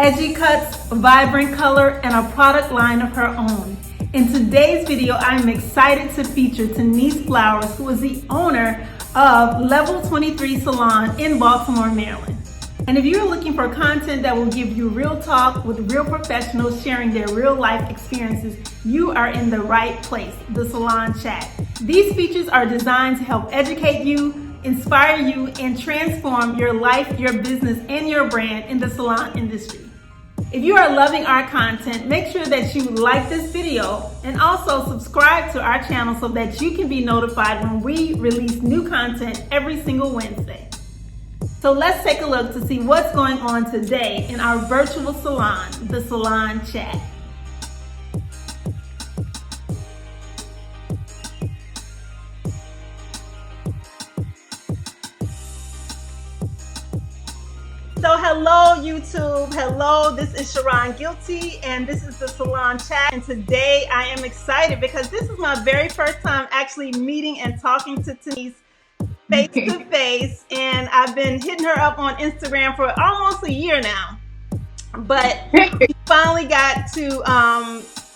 edgy cuts, vibrant color, and a product line of her own. In today's video, I'm excited to feature Tenease Flowers, who is the owner of Level 23 Salon in Baltimore, Maryland. And if you're looking for content that will give you real talk with real professionals sharing their real life experiences, you are in the right place, the Salon Chat. These features are designed to help educate you, inspire you, and transform your life, your business, and your brand in the salon industry. If you are loving our content, make sure that you like this video and also subscribe to our channel so that you can be notified when we release new content every single Wednesday. So let's take a look to see what's going on today in our virtual salon, the Salon Chat. So hello YouTube, hello, this is Sharon Guilty and this is the Salon Chat, and today I am excited because this is my very first time actually meeting and talking to Tenease face to face, and I've been hitting her up on Instagram for almost a year now, but we finally got to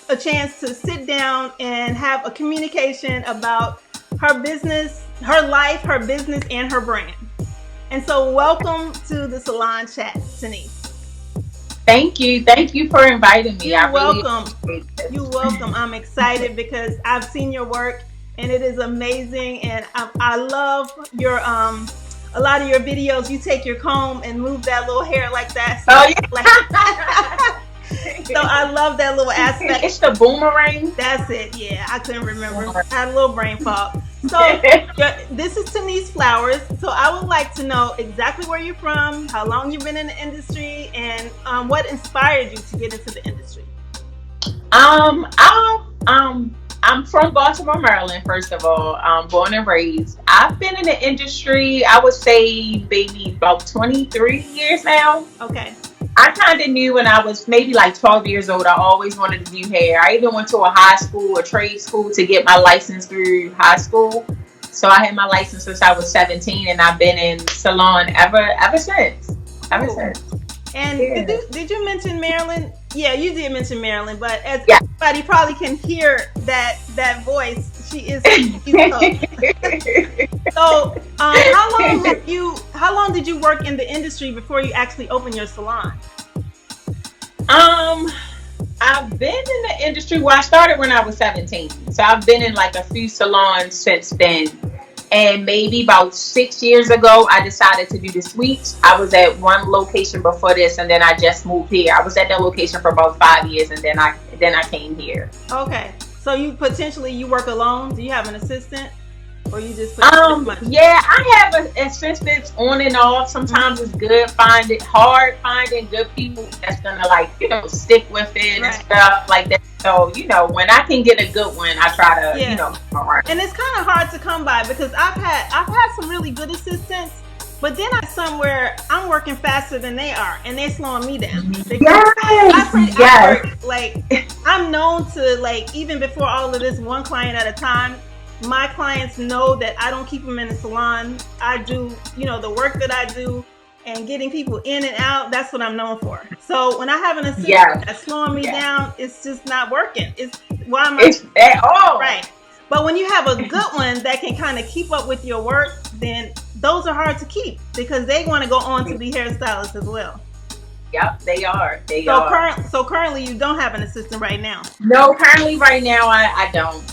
a chance to sit down and have a communication about her business, her life, her business, and her brand. And so welcome to the Salon Chat, Tenease. Thank you for inviting me. You're welcome. You're welcome. I'm excited because I've seen your work and it is amazing, and I love your a lot of your videos. You take your comb and move that little hair like that. So, so I love that little aspect. It's the boomerang. That's it. Yeah, I couldn't remember. I had a little brain fog. So this is Tenease Flowers. So I would like to know exactly where you're from, how long you've been in the industry, and what inspired you to get into the industry. I'm from Baltimore, Maryland, first of all. Born and raised. I've been in the industry, I would say, maybe about 23 years now. Okay. I kind of knew when I was maybe like 12 years old, I always wanted to do hair. I even went to a high school, a trade school, to get my license through high school. So I had my license since I was 17, and I've been in salon ever since. And yeah. Did you mention Maryland? Yeah, you did mention Maryland, but as everybody probably can hear that voice, she is. So, how long did you work in the industry before you actually opened your salon? I've been in the industry. Well, I started when I was 17, so I've been in like a few salons since then. And maybe about 6 years ago, I decided to do the suites. I was at one location before this, and then I just moved here. I was at that location for about 5 years, and then I came here. Okay, so you work alone? Do you have an assistant, or you just yeah, I have assistants on and off. Sometimes it's good finding good people that's gonna stick with it and stuff like that. So, when I can get a good one, I try to, work. And it's kind of hard to come by because I've had some really good assistants, but then I'm working faster than they are, and they're slowing me down. I work, I'm known to, even before all of this, one client at a time. My clients know that I don't keep them in the salon. I do, the work that I do, and getting people in and out, that's what I'm known for. So when I have an assistant that's slowing me down, it's just not working. It's at all. Right. But when you have a good one that can kind of keep up with your work, then those are hard to keep because they want to go on to be hairstylists as well. Yep, they are. So currently you don't have an assistant right now? No, currently right now I don't.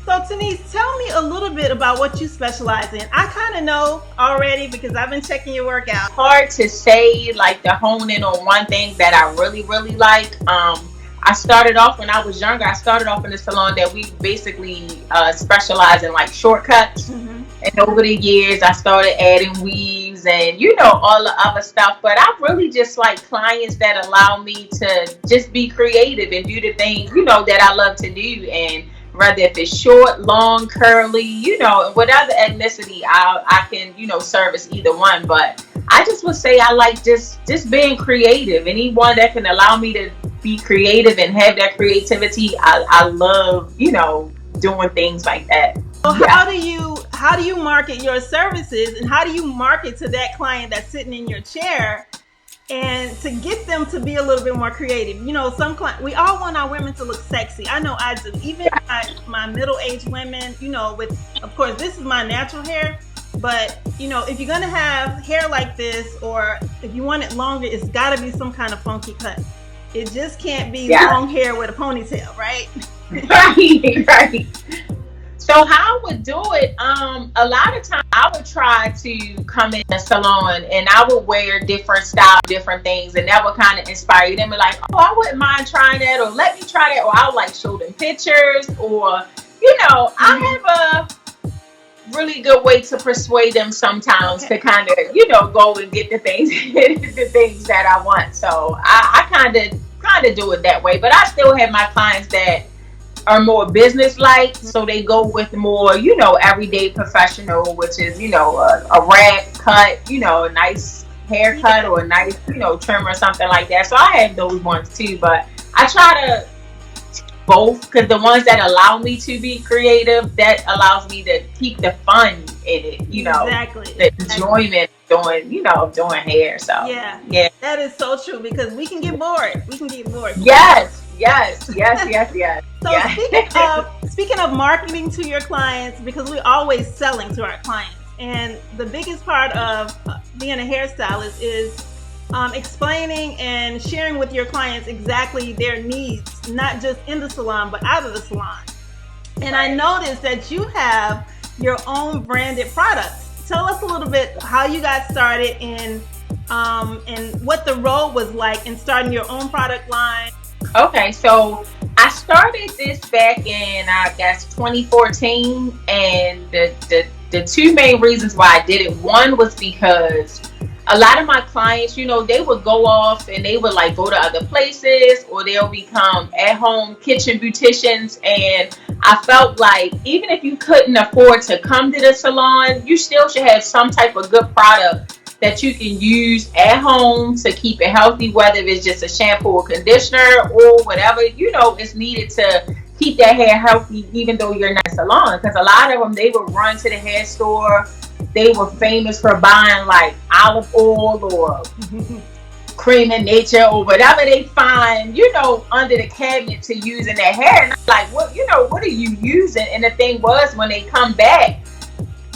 So Tenease, tell me a little bit about what you specialize in. I kind of know already because I've been checking your work out. Hard to say, to hone in on one thing that I really, really like. I started off when I was younger. I started off in a salon that we basically specialize in shortcuts. Mm-hmm. And over the years, I started adding weaves and, all the other stuff. But I really just like clients that allow me to just be creative and do the things, that I love to do. And whether if it's short, long, curly, whatever ethnicity, I can, service either one. But I just would say I like just being creative. Anyone that can allow me to be creative and have that creativity, I love, doing things like that. So how do you market your services, and how do you market to that client that's sitting in your chair and to get them to be a little bit more creative. You know, some clients, we all want our women to look sexy. I know I do. Even my middle-aged women, you know, with, of course, this is my natural hair, but, you know, if you're going to have hair like this, or if you want it longer, it's got to be some kind of funky cut. It just can't be long hair with a ponytail, right? Right. So how I would do it, a lot of times I would try to come in the salon and I would wear different styles, different things, and that would kind of inspire them. Be like, oh, I wouldn't mind trying that, or let me try that, or I would like show them pictures, or, you know, I have a really good way to persuade them sometimes to kind of, you know, go and get the things, the things that I want. So I kind of do it that way, but I still have my clients that are more business-like, so they go with more, you know, everyday professional, which is, you know, a rag cut, you know, a nice haircut or a nice, you know, trim or something like that. So I have those ones too, but I try to both, because the ones that allow me to be creative, that allows me to keep the fun in it, you know, the enjoyment doing, you know, doing hair. So yeah, that is so true, because we can get bored. Yes. So speaking of marketing to your clients, because we're always selling to our clients, and the biggest part of being a hairstylist is explaining and sharing with your clients exactly their needs, not just in the salon, but out of the salon. And I noticed that you have your own branded products. Tell us a little bit how you got started and what the road was like in starting your own product line. Okay, so I started this back in, I guess, 2014, and the two main reasons why I did it, one was because a lot of my clients, you know, they would go off and they would like go to other places, or they'll become at-home kitchen beauticians, and I felt like even if you couldn't afford to come to the salon, you still should have some type of good product that you can use at home to keep it healthy, whether it's just a shampoo or conditioner or whatever, you know, is needed to keep that hair healthy, even though you're not in a salon. Because a lot of them, they would run to the hair store. They were famous for buying like olive oil or cream in nature or whatever they find, you know, under the cabinet to use in their hair. And I'm like, what, you know, what are you using? And the thing was, when they come back,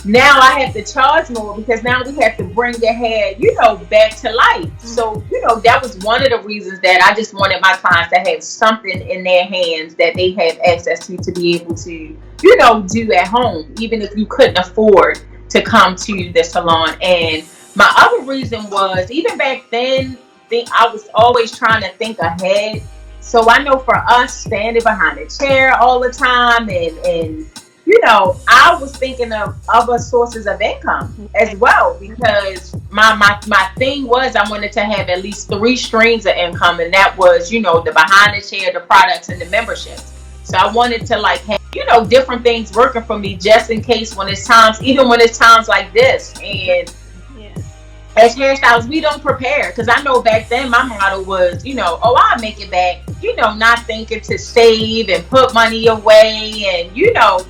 now I have to charge more, because now we have to bring the hair, you know, back to life. So, you know, that was one of the reasons that I just wanted my clients to have something in their hands that they have access to be able to, you know, do at home, even if you couldn't afford to come to the salon. And my other reason was, even back then, I was always trying to think ahead. So I know for us, standing behind a chair all the time, and you know, I was thinking of other sources of income as well, because my thing was, I wanted to have at least 3 streams of income, and that was, you know, the behind the chair, the products, and the memberships. So I wanted to like have, you know, different things working for me, just in case when it's times, even when it's times like this. And as hairstylists, we don't prepare, because I know back then my motto was, you know, oh, I'll make it back, you know, not thinking to save and put money away, and you know,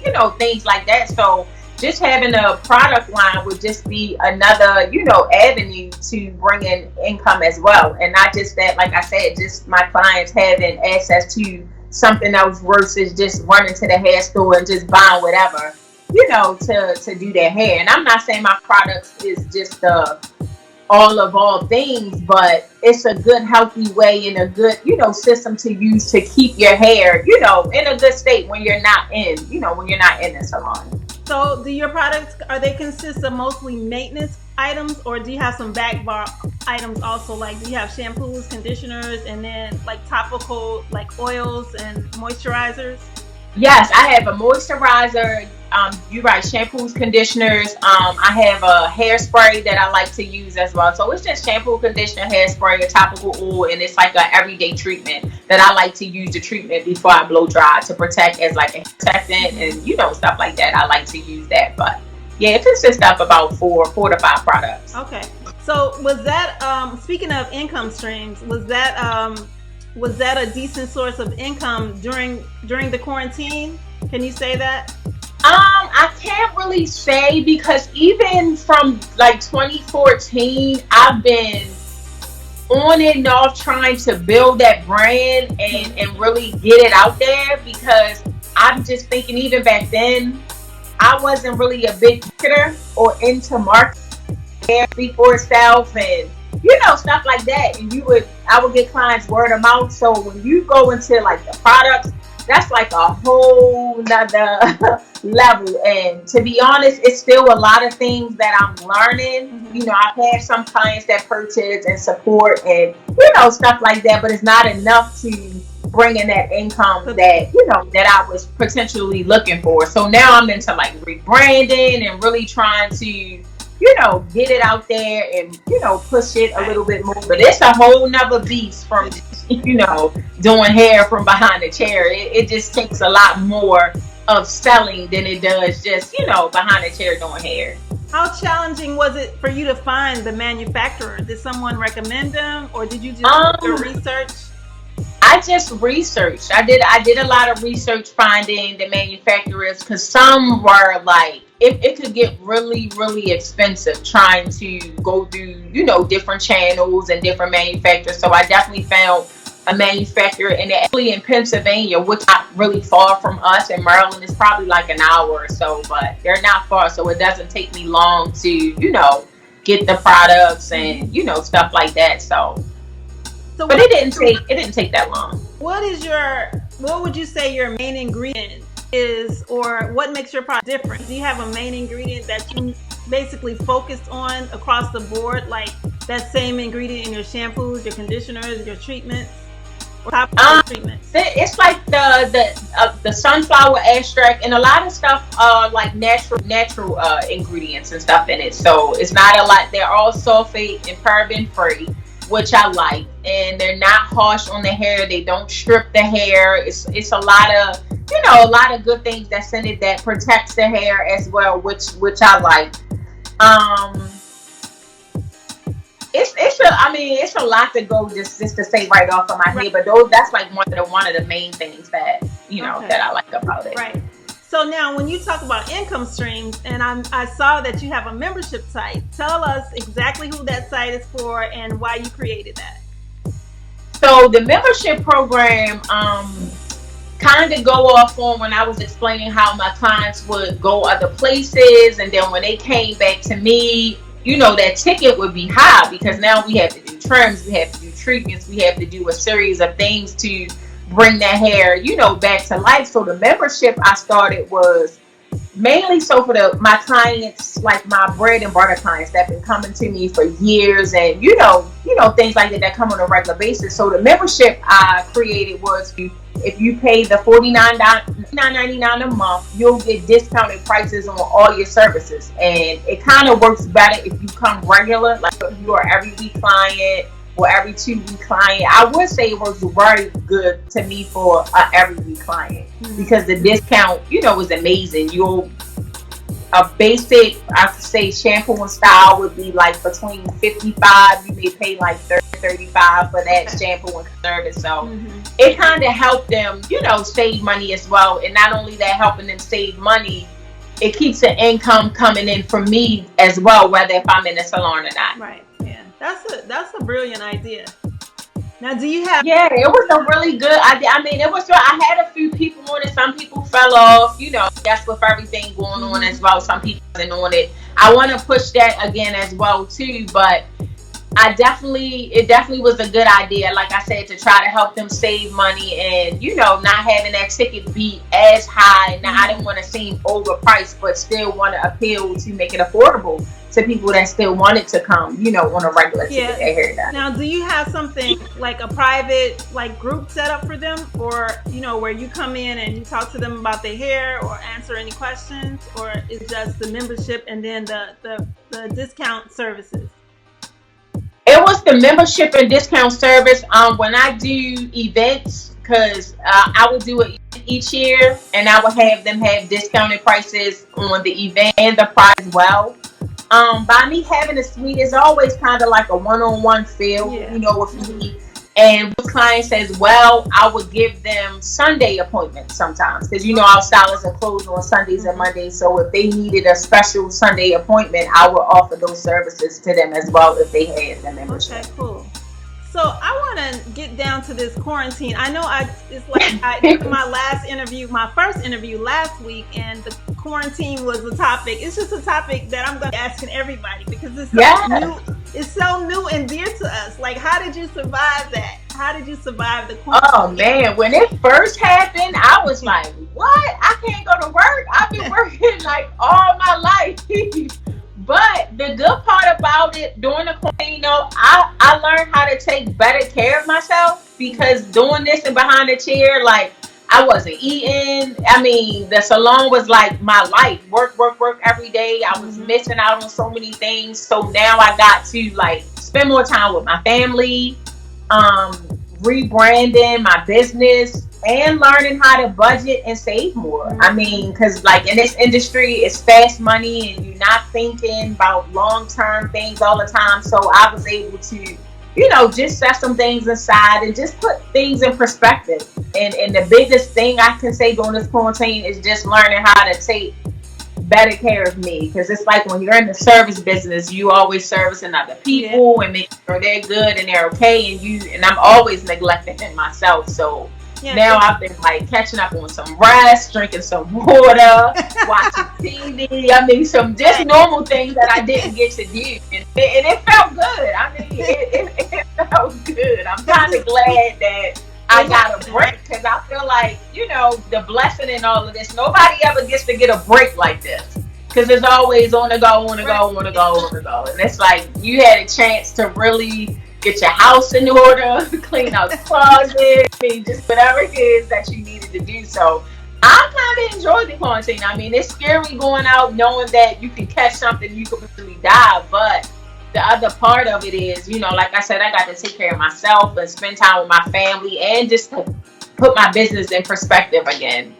things like that. So just having a product line would just be another, you know, avenue to bring in income as well. And not just that, like I said, just my clients having access to something else versus just running to the hair store and just buying whatever, you know, to do their hair. And I'm not saying my products is just all things, but it's a good, healthy way and a good, you know, system to use to keep your hair, you know, in a good state when you're not in, you know, when you're not in the salon. So do your products, are they consist of mostly maintenance items, or do you have some back bar items also? Like, do you have shampoos, conditioners, and then like topical, like oils and moisturizers? Yes, I have a moisturizer. You're right, shampoos, conditioners. I have a hairspray that I like to use as well. So it's just shampoo, conditioner, hairspray, a topical oil, and it's like an everyday treatment that I like to use the treatment before I blow dry to protect as like a protectant and, you know, stuff like that. I like to use that. But yeah, it consists of about 4 to 5 products. Okay. So was that, speaking of income streams, was that a decent source of income during the quarantine? Can you say that? I can't really say, because even from like 2014, I've been on and off trying to build that brand and really get it out there, because I'm just thinking even back then I wasn't really a big marketer or into marketing, speak for itself, and stuff like that. And I would get clients word of mouth. So when you go into like the products, that's like a whole nother level. And to be honest, it's still a lot of things that I'm learning. I've had some clients that purchase and support and stuff like that, but it's not enough to bring in that income that that I was potentially looking for. So now I'm into like rebranding and really trying to get it out there and push it a little bit more. But it's a whole nother beast from doing hair from behind the chair. It just takes a lot more of selling than it does just behind the chair doing hair. How challenging was it for you to find the manufacturer? Did someone recommend them, or did you just do your research? I just researched. I did a lot of research finding the manufacturers, because some were like, it could get really, really expensive trying to go through, different channels and different manufacturers. So I definitely found a manufacturer in Pennsylvania, which is not really far from us. In Maryland, it's probably like an hour or so, but they're not far. So it doesn't take me long to, get the products and, stuff like that. So but it didn't take that long. What would you say your main ingredient is, or what makes your product different? Do you have a main ingredient that you basically focused on across the board, like that same ingredient in your shampoos, your conditioners, your treatments, or topical treatments? It's like the sunflower extract and a lot of stuff like natural ingredients and stuff in it. So it's not a lot. They're all sulfate and paraben free, which I like, and they're not harsh on the hair. They don't strip the hair. It's a lot of a lot of good things that's in it that protects the hair as well, which I like. It's a lot to go just to say right off of my head, but that's like one of the main things that that I like about it. Right. So now, when you talk about income streams, and I saw that you have a membership site, tell us exactly who that site is for and why you created that. So the membership program kind of go off on when I was explaining how my clients would go other places, and then when they came back to me, that ticket would be high, because now we have to do trims, we have to do treatments, we have to do a series of things to bring that hair, back to life. So the membership I started was mainly so for my clients, like my bread and butter clients that have been coming to me for years, and things like that come on a regular basis. So the membership I created was, if you pay the $49.99 a month, you'll get discounted prices on all your services, and it kind of works better if you come regular, like if you are every week client or every 2-week client. I would say it works very good to me for an every week client, because the discount, is amazing. A basic, I could say, shampoo and style would be like between $55. You may pay like $35 for that shampoo and service. So it kind of helped them, save money as well. And not only that, helping them save money, it keeps the income coming in for me as well, whether if I'm in a salon or not. Right. Yeah. That's a brilliant idea. Now, do you have? Yeah, it was a really good idea. It was. I had a few people on it. Some people fell off. That's with everything going on as well. Some people wasn't on it. I want to push that again as well too. But it definitely was a good idea. Like I said, to try to help them save money and not having that ticket be as high. Now, I didn't want to seem overpriced, but still want to appeal to make it affordable to people that still wanted to come, on a regular ticket. They hear that. Now, do you have something like a private group set up for them, or where you come in and you talk to them about their hair or answer any questions, or is just the membership and then the discount services? It was the membership and discount service. When I do events, because I would do it each year, and I would have them have discounted prices on the event and the price as well. By me having a suite, it's always kind of like a one-on-one feel, with me. And with clients as well, I would give them Sunday appointments sometimes, because our stylists are closed on Sundays and Mondays. So if they needed a special Sunday appointment, I would offer those services to them as well if they had the membership. Okay, cool. So I want to get down to this quarantine. I know it's like I did my first interview last week, and the quarantine was the topic. It's just a topic that I'm going to be asking everybody because it's so new. It's so new and dear to us. Like, how did you survive that? How did you survive the quarantine? Oh man, when it first happened, I was like, what? I can't go to work? I've been working like all my life. But the good part about it during the quarantine, I learned how to take better care of myself because doing this and behind the chair, like I wasn't eating. I mean, the salon was like my life. Work every day. I was missing out on so many things. So now I got to like spend more time with my family, rebranding my business, and learning how to budget and save more. I mean, because like in this industry, it's fast money and you're not thinking about long-term things all the time. So I was able to, just set some things aside and just put things in perspective. And the biggest thing I can say during this quarantine is just learning how to take better care of me. Because it's like when you're in the service business, you always servicing other people and making sure they're good and they're okay. And I'm always neglecting myself. So now I've been like catching up on some rest, drinking some water, watching TV. I mean, some just normal things that I didn't get to do. And it felt good. I mean, it felt good. I'm kind of glad that I got a break because I feel like, the blessing in all of this, nobody ever gets to get a break like this. Because it's always on the go. And it's like you had a chance to really get your house in order, clean out the closet, I mean, just whatever it is that you needed to do. So I kind of enjoyed the quarantine. I mean, it's scary going out knowing that you can catch something, you could potentially die. But the other part of it is, like I said, I got to take care of myself and spend time with my family and just to put my business in perspective again,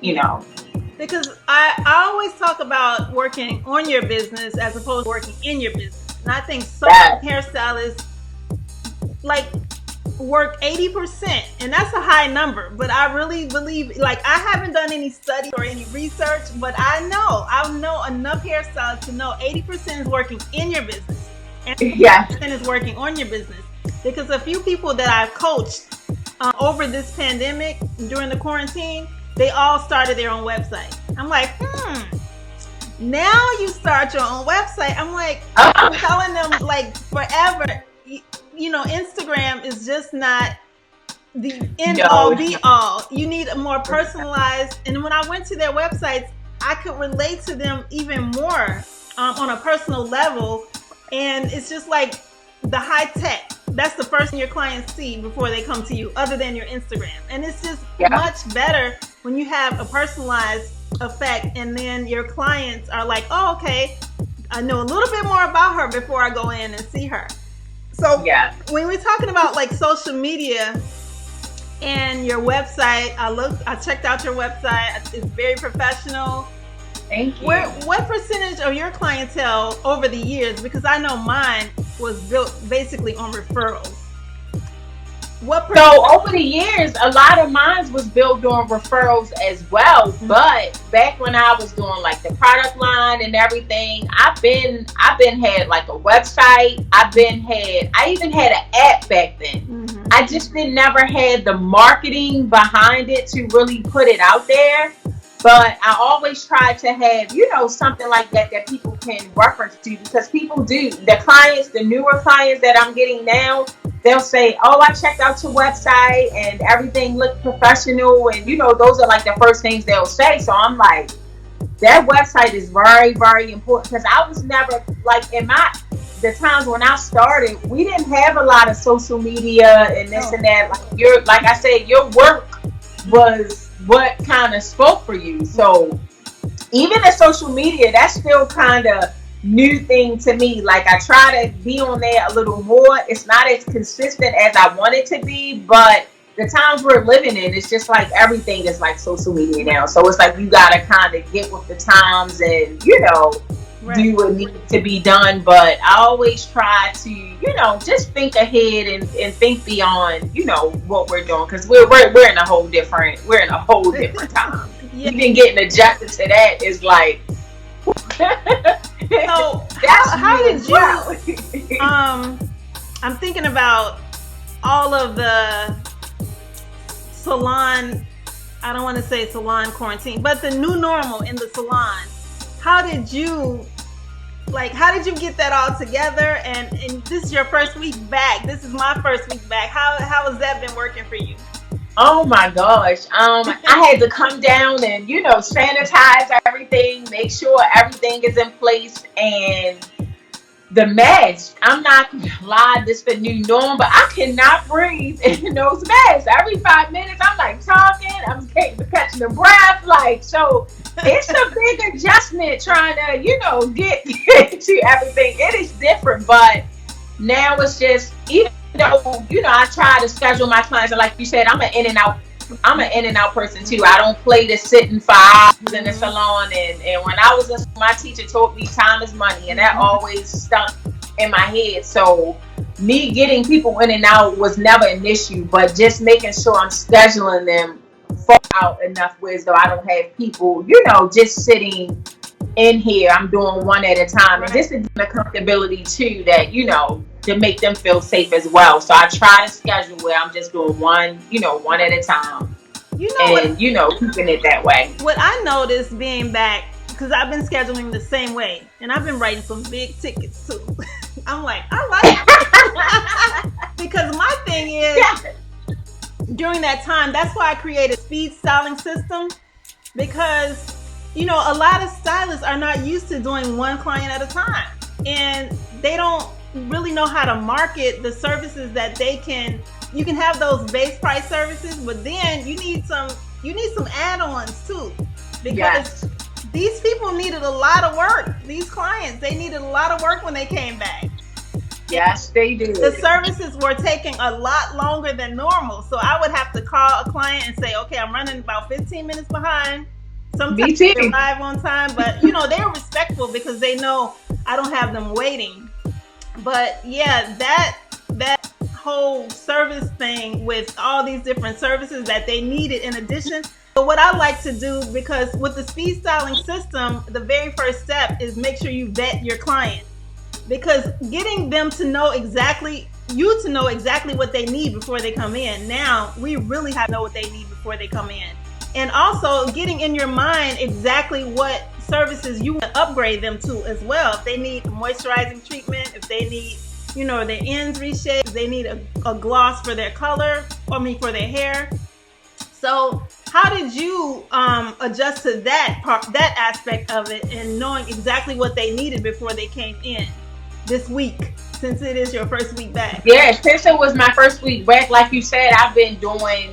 Because I always talk about working on your business as opposed to working in your business. And I think so many hairstylists like work 80%, and that's a high number, but I really believe, like, I haven't done any study or any research, but I know enough hairstylists to know 80% is working in your business and 20% is working on your business. Because a few people that I've coached over this pandemic during the quarantine, they all started their own website. I'm like, now you start your own website. I'm like, I'm telling them, like, forever, Instagram is just not the end all be all. You need a more personalized. And when I went to their websites, I could relate to them even more on a personal level. And it's just like the high tech. That's the first thing your clients see before they come to you, other than your Instagram. And it's just much better when you have a personalized effect, and then your clients are like, oh, okay, I know a little bit more about her before I go in and see her. So when we're talking about like social media and your website, I checked out your website. It's very professional. Thank you. What percentage of your clientele over the years, because I know mine was built basically on referrals. So over the years, a lot of mine was built on referrals as well. But back when I was doing like the product line and everything, I've been had like a website. I even had an app back then. I just never had the marketing behind it to really put it out there. But I always try to have, something like that people can reference to, because people do. The newer clients that I'm getting now, they'll say, oh, I checked out your website and everything looked professional. And, those are like the first things they'll say. So I'm like, that website is very, very important, because I was never like the times when I started, we didn't have a lot of social media and this and that. Like I said, your work was what kind of spoke for you. So even the social media, that's still kind of new thing to me. Like, I try to be on there a little more. It's not as consistent as I want it to be, but the times we're living in, it's just like everything is like social media now. So it's like you gotta kind of get with the times and do what needs to be done. But I always try to just think ahead and think beyond what we're doing, because we're in a whole different time. Even getting adjusted to that is like so how did you I'm thinking about all of the salon, I don't want to say salon quarantine, but the new normal in the salon, how did you get that all together? And this is your first week back. This is my first week back. How has that been working for you? Oh my gosh. I had to come down and, sanitize everything, make sure everything is in place. And the mask, I'm not gonna lie, this is the new norm, but I cannot breathe in those masks. Every 5 minutes, I'm like talking, I'm catching the breath, so it's a big adjustment trying to, get to everything. It is different, but now it's just, even though, I try to schedule my clients, and like you said, I'm an in and out person too. I don't play to sitting for hours in the salon. And when I was in school, my teacher told me time is money, and that always stuck in my head. So me getting people in and out was never an issue, but just making sure I'm scheduling them far out enough where though I don't have people, just sitting in here. I'm doing one at a time. And this is the comfortability too, that, to make them feel safe as well. So I try to schedule where I'm just doing one at a time. Keeping it that way. What I noticed being back, because I've been scheduling the same way, and I've been writing some big tickets too. I'm like, I like it. Because my thing is, during that time, that's why I created a speed styling system, because, a lot of stylists are not used to doing one client at a time, and they don't really know how to market the services that you can have those base price services, but then you need some add-ons too, because these people needed a lot of work. These clients, they needed a lot of work when they came back. Yes, they do. The services were taking a lot longer than normal, so I would have to call a client and say, okay, I'm running about 15 minutes behind. Sometimes they arrive on time, but they're respectful because they know I don't have them waiting. But yeah, that whole service thing with all these different services that they needed in addition. But what I like to do, because with the speed styling system, the very first step is make sure you vet your client, because getting them to know exactly what they need before they come in. Now we really have to know what they need before they come in, and also getting in your mind exactly what services you want to upgrade them to as well. If they need a moisturizing treatment, if they need, their ends reshaped, if they need a gloss for their color, for their hair. So how did you adjust to that aspect of it, and knowing exactly what they needed before they came in this week, since it is your first week back? Yeah, since it was my first week back, like you said, I've been doing,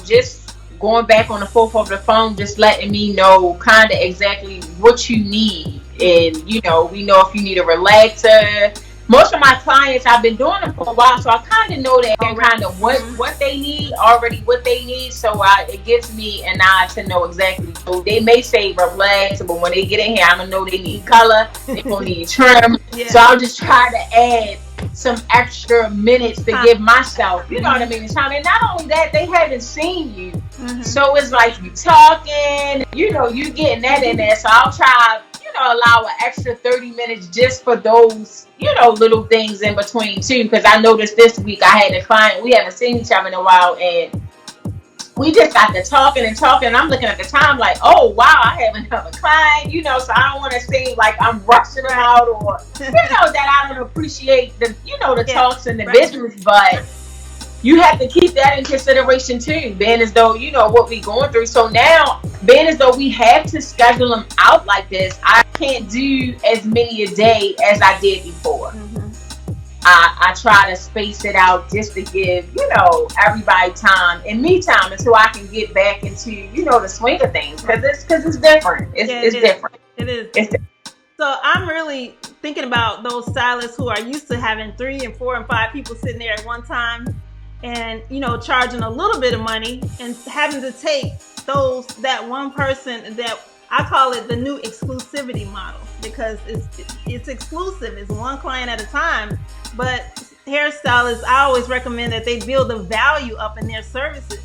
just going back on the forth of the phone, just letting me know kind of exactly what you need. And, we know if you need a relaxer. Most of my clients, I've been doing them for a while, so I kind of know that kind of what they need, already what they need. So it gives me an eye to know exactly. So they may say relaxer, but when they get in here, I'm going to know they need color, they're going to need trim. Yeah. So I'll just try to add some extra minutes to give myself, you know what I mean? And not only that, they haven't seen you. So it's like you talking, you getting that in there. So I'll try, allow an extra 30 minutes just for those, little things in between too. Because I noticed this week I had a client, we haven't seen each other in a while, and we just got to talking, and I'm looking at the time like, oh wow, I have another client, so I don't want to seem like I'm rushing them out, or that I don't appreciate the the talks and the business. But you have to keep that in consideration too, being as though what we going through. So now, being as though we have to schedule them out like this, I can't do as many a day as I did before. I try to space it out just to give, everybody time and me time until I can get back into, the swing of things. Because it's different. It's different. It is. It's different. So I'm really thinking about those stylists who are used to having 3 and 4 and 5 people sitting there at one time, and charging a little bit of money, and having to take that one person, that I call it the new exclusivity model, because it's exclusive. It's one client at a time. But hairstylists, I always recommend that they build the value up in their services,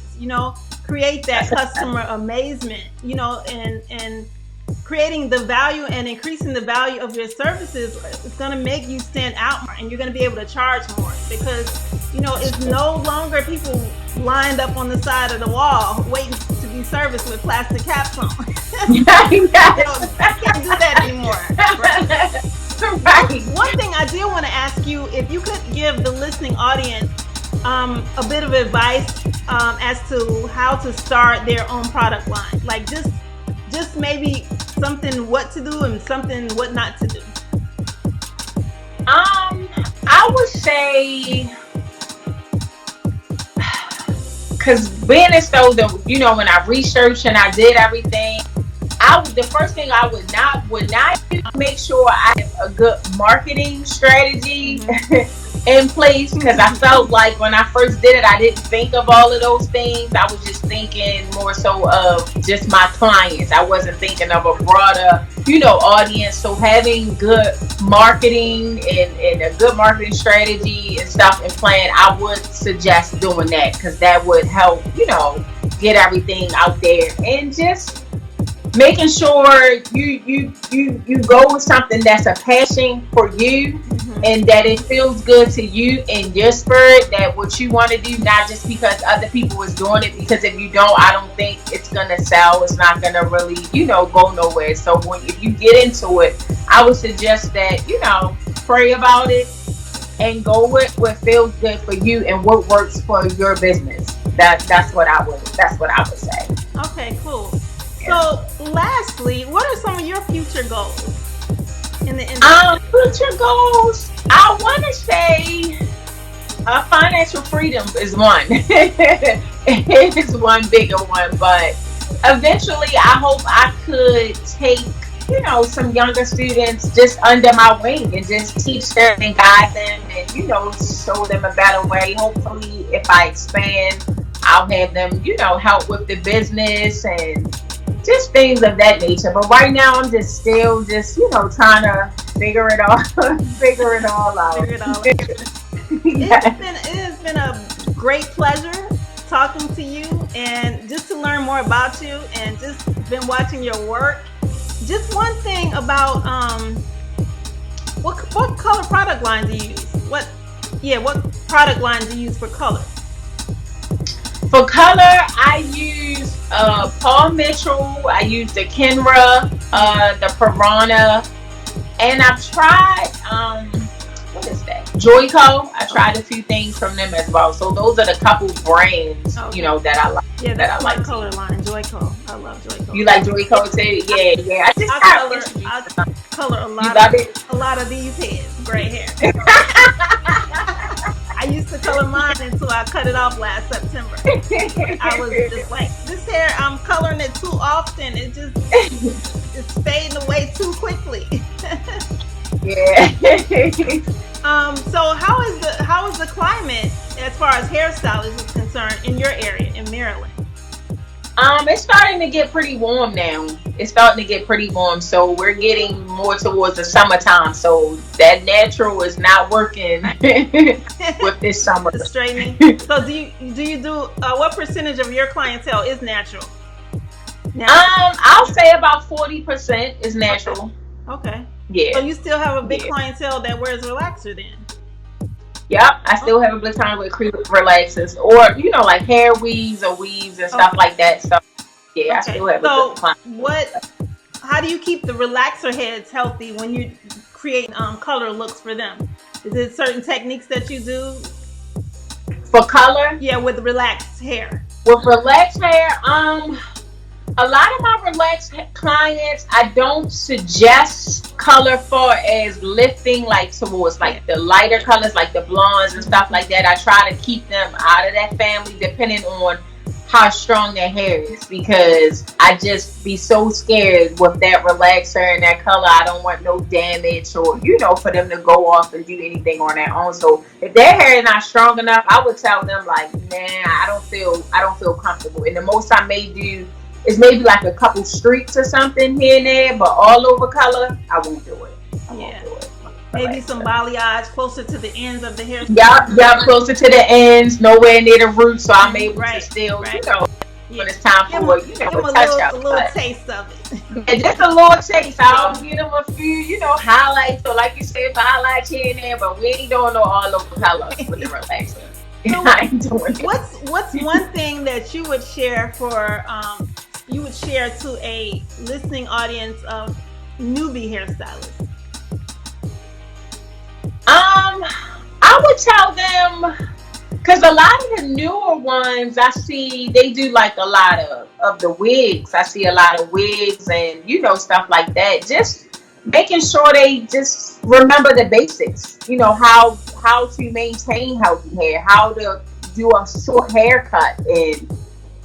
create that customer amazement, and creating the value and increasing the value of your services is going to make you stand out more, and you're going to be able to charge more, because it's no longer people lined up on the side of the wall waiting to be serviced with plastic caps on. You can't do that anymore. Right. One thing I did want to ask you, if you could give the listening audience a bit of advice as to how to start their own product line, like just maybe something what to do and something what not to do. I would say, because being as though when I researched and I did everything, the first thing I would not do, make sure I have a good marketing strategy in place, because I felt like when I first did it, I didn't think of all of those things. I was just thinking more so of just my clients. I wasn't thinking of a broader, audience. So having good marketing and a good marketing strategy and stuff and plan, I would suggest doing that, because that would help, get everything out there, and just making sure you go with something that's a passion for you, and that it feels good to you and your spirit, that what you want to do, not just because other people is doing it, because if you don't, I don't think it's gonna sell. It's not gonna really go nowhere. So if you get into it, I would suggest that pray about it and go with what feels good for you and what works for your business. That's what I would say. Okay, cool. So, lastly, what are some of your future goals in the industry? Future goals, I want to say financial freedom is one. It is one bigger one, but eventually I hope I could take, some younger students just under my wing and just teach them and guide them and, show them a better way. Hopefully, if I expand, I'll have them, help with the business and just things of that nature. But right now I'm just still trying to figure it all out. It has been a great pleasure talking to you, and just to learn more about you, and just been watching your work. Just one thing about what color product line do you use? What product line do you use for color? For color, I use Paul Mitchell, I use the Kenra, the Piranha, and I've tried, what is that? Joico. I tried a few things from them as well. So those are the couple brands, that I like. Yeah, that's my color line, Joico. I love Joico. You like Joico too? Yeah. I color a lot of these heads, gray hair. I used to color mine until I cut it off last September. I was just like, this hair, I'm coloring it too often. It's fading away too quickly. Yeah. So how is the climate as far as hairstyling is concerned in your area in Maryland? It's starting to get pretty warm now. So we're getting more towards the summertime. So that natural is not working with this summer. The straightening. So do you do what percentage of your clientele is natural? I'll say about 40% is natural. Okay. Yeah. So you still have a big clientele that wears relaxer then? Yep, I still have a good time with relaxers, or like hair weaves or weaves and stuff like that. So yeah, I still have a good time. How do you keep the relaxer heads healthy when you create color looks for them? Is it certain techniques that you do for color? Yeah, with relaxed hair. With relaxed hair, a lot of my relaxed clients, I don't suggest color for as lifting like towards like the lighter colors, like the blondes and stuff like that. I try to keep them out of that family depending on how strong their hair is, because I just be so scared with that relaxer and that color. I don't want no damage or for them to go off and do anything on their own. So if their hair is not strong enough, I would tell them like, I don't feel comfortable. And the most I may do is maybe like a couple streaks or something here and there, but all over color, I won't do it. Maybe some balayage closer to the ends of the hair. Yeah, closer to the ends, nowhere near the roots, so I'm able to still, when it's time for give them a touch up. a little taste of it. And just a little taste. I'll give them a few, highlights. So like you said, highlights here and there, but we ain't doing no all over colors with the relaxer. So I ain't doing it. What's one thing that you would share to a listening audience of newbie hairstylists? I would tell them, because a lot of the newer ones I see, they do like a lot of the wigs. I see a lot of wigs and stuff like that. Just making sure they just remember the basics. How to maintain healthy hair, how to do a short haircut, and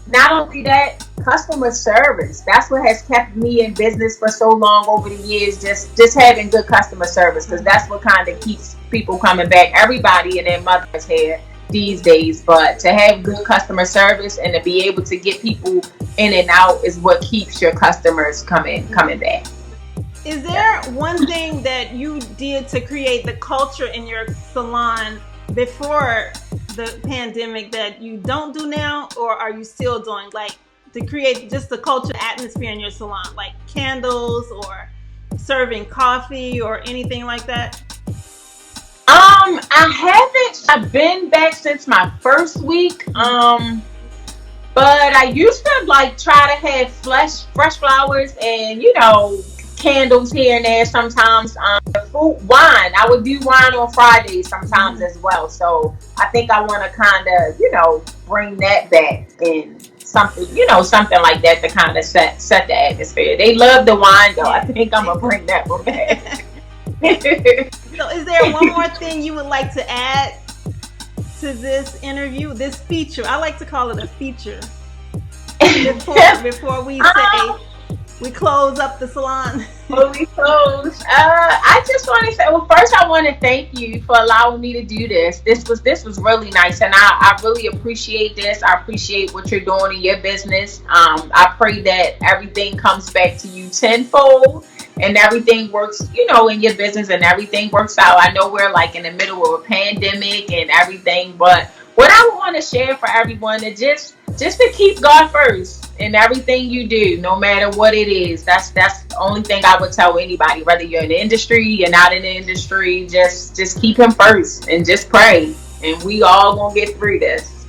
not only that, customer service. That's what has kept me in business for so long over the years. Just having good customer service, because that's what kind of keeps people coming back. Everybody and their mother's hair these days, but to have good customer service and to be able to get people in and out is what keeps your customers coming back. Is there one thing that you did to create the culture in your salon before the pandemic that you don't do now, or are you still doing, like, to create just the culture atmosphere in your salon, like candles or serving coffee or anything like that? I haven't. I've been back since my first week. But I used to try to have fresh flowers and candles here and there sometimes. Fruit wine. I would do wine on Fridays sometimes as well. So I think I want to kind of bring that back in something like that to kind of set the atmosphere. They love the wine though. I think I'm gonna bring that one back. So is there one more thing you would like to add to this interview, this feature? I like to call it a feature. Before we say we close up the salon. Before we close, I just want to say, well, first I want to thank you for allowing me to do this. This was really nice, and I really appreciate this. I appreciate what you're doing in your business. I pray that everything comes back to you tenfold. And everything works, in your business, and everything works out. I know we're in the middle of a pandemic and everything, but what I want to share for everyone is just to keep God first in everything you do, no matter what it is. That's the only thing I would tell anybody, whether you're in the industry, you're not in the industry, just keep Him first and just pray, and we all gonna get through this.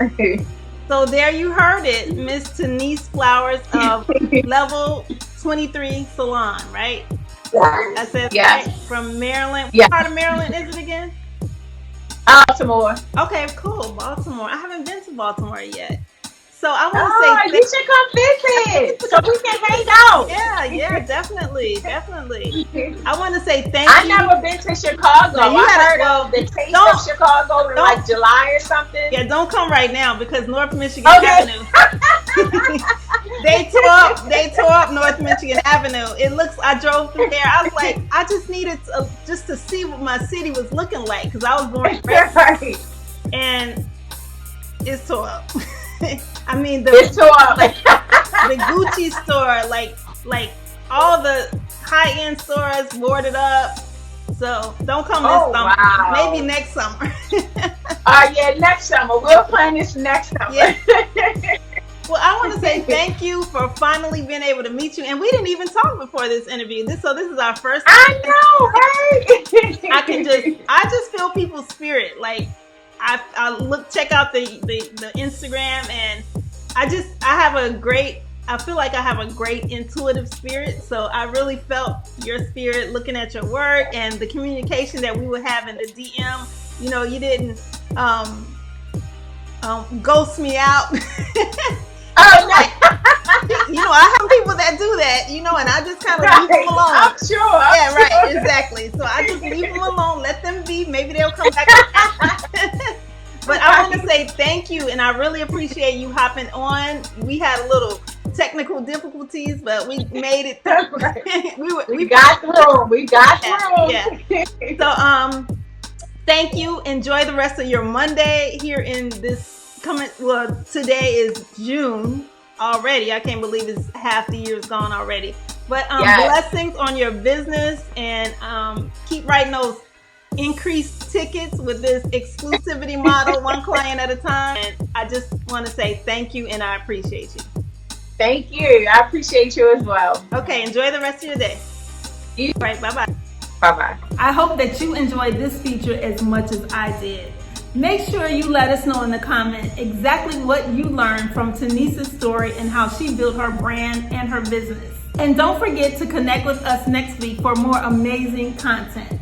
So there you heard it, Miss Tenease Flowers of Level 23 Salon, right? Yeah. I said yes. From Maryland. Yeah. What part of Maryland is it again? Baltimore. Okay, cool. Baltimore. I haven't been to Baltimore yet. So I want to say you should come visit so we can hang out. Yeah, definitely. I want to say thank you. I've never been to Chicago. I heard of the taste of Chicago in July or something. Yeah, don't come right now because North Michigan Avenue. They tore up North Michigan Avenue. I drove through there. I was like, I just needed just to see what my city was looking like because I was born and raised. And it's tore up. I mean, the Gucci store, like all the high-end stores boarded up. So don't come this summer. Wow. Maybe next summer. Yeah, next summer. We'll plan this next summer. Yeah. Well, I want to say thank you for finally being able to meet you. And we didn't even talk before this interview. This is our first time. I know, right? I just feel people's spirit. Check out the Instagram, and I feel like I have a great intuitive spirit. So I really felt your spirit looking at your work and the communication that we would have in the DM. You didn't ghost me out. Oh, no. I have people that do that, and I just kind of leave them alone. I'm sure. Right, exactly. So I just leave them alone, let them be. Maybe they'll come back. But I want to say thank you, and I really appreciate you hopping on. We had a little technical difficulties, but we made it through. we got through. We got through. Yeah. So thank you. Enjoy the rest of your Monday here in this today is June already. I can't believe it's half the year's gone already. But blessings on your business, and keep writing those increased tickets with this exclusivity model, one client at a time. And I just want to say thank you, and I appreciate you. Thank you. I appreciate you as well. Okay, enjoy the rest of your day. You. All right, bye-bye. Bye-bye. I hope that you enjoyed this feature as much as I did. Make sure you let us know in the comment exactly what you learned from Tenease's story and how she built her brand and her business. And don't forget to connect with us next week for more amazing content.